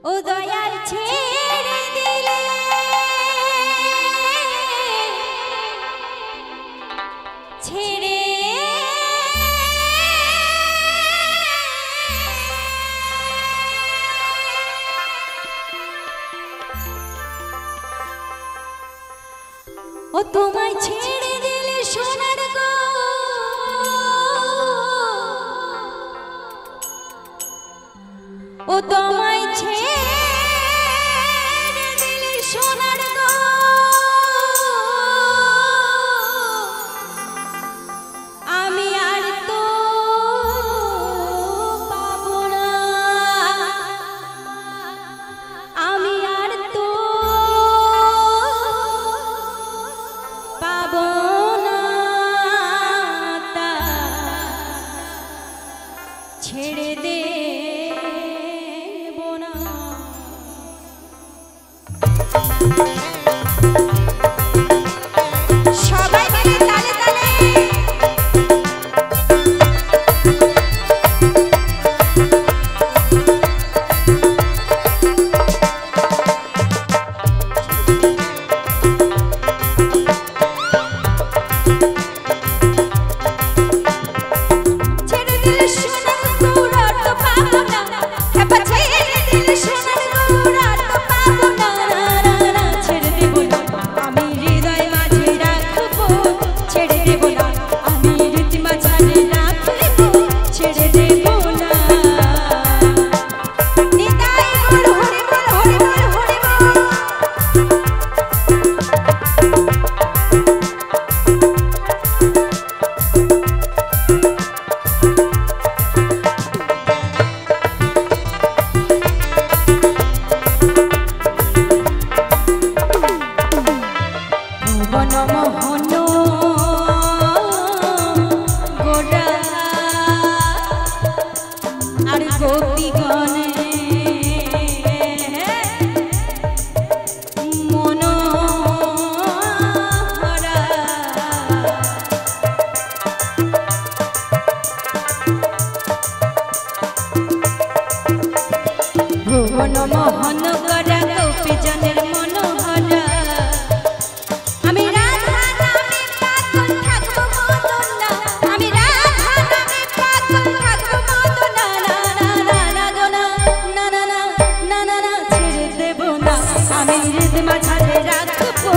ও দয়াল ছেড়ে দিলে ছেড়ে ও তোমায় ছেড়ে দিলে সোনার গো ও তোমায় ছেড়ে দিলে সোনার গো আমি আর তো পাবো না আমি আর তো পাবো না তা ছেড়ে দে সবাই মিলে তালে তালে ছেড়ে দিলে সোনার গৌরা তো পাবো না হেপা ছেড়ে দিলে সোনার গৌরা তো পাবো না ছেড়ে দেব না আমি হৃদয় মাঝে রাখবো ছেড়ে দেব না আমি হৃদয় মাঝে রাখবো ছেড়ে দেব না নিতাই বল হরি বল হরি বল হরি বল বনমোহন গোরা আর গোপীগণে মনোহরা ভুবন মোহন গোরা গোপীজনের মনোহরা আমি রাধা নামে পাগল থাকবো মদনা আমি রাধা নামে পাগল থাকবো মদনা না গো না না না না না না ছেড়ে দেব না আমি হৃদয় মাঝে রাখবো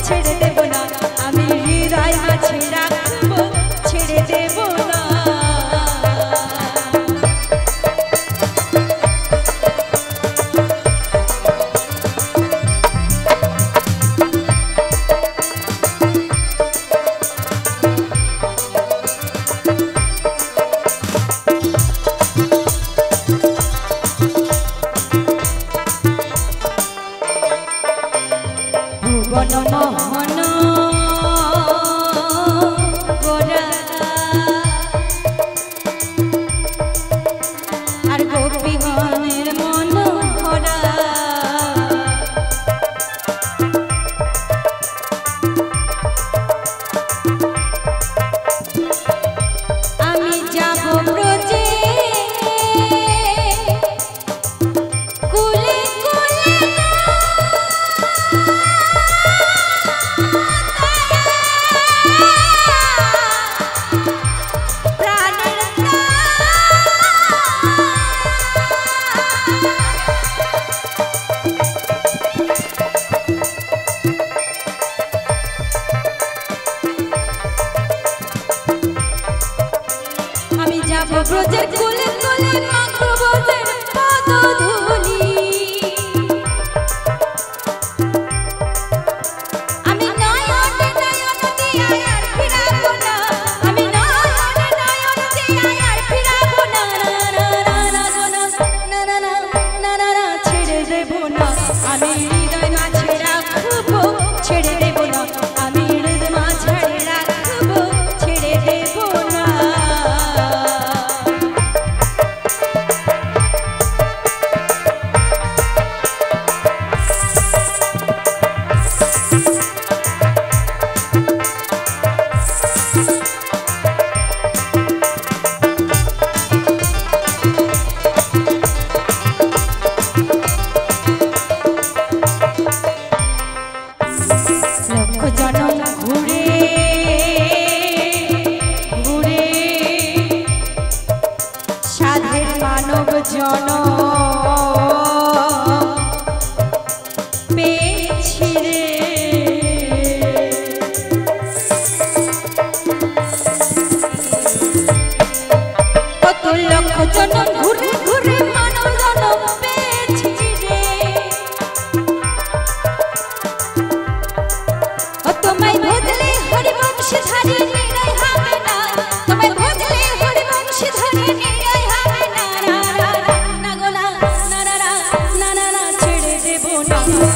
ছেড়ে দেব না আমি হৃদয় মাঝে রাখবো ছেড়ে দেব না সঙ্গ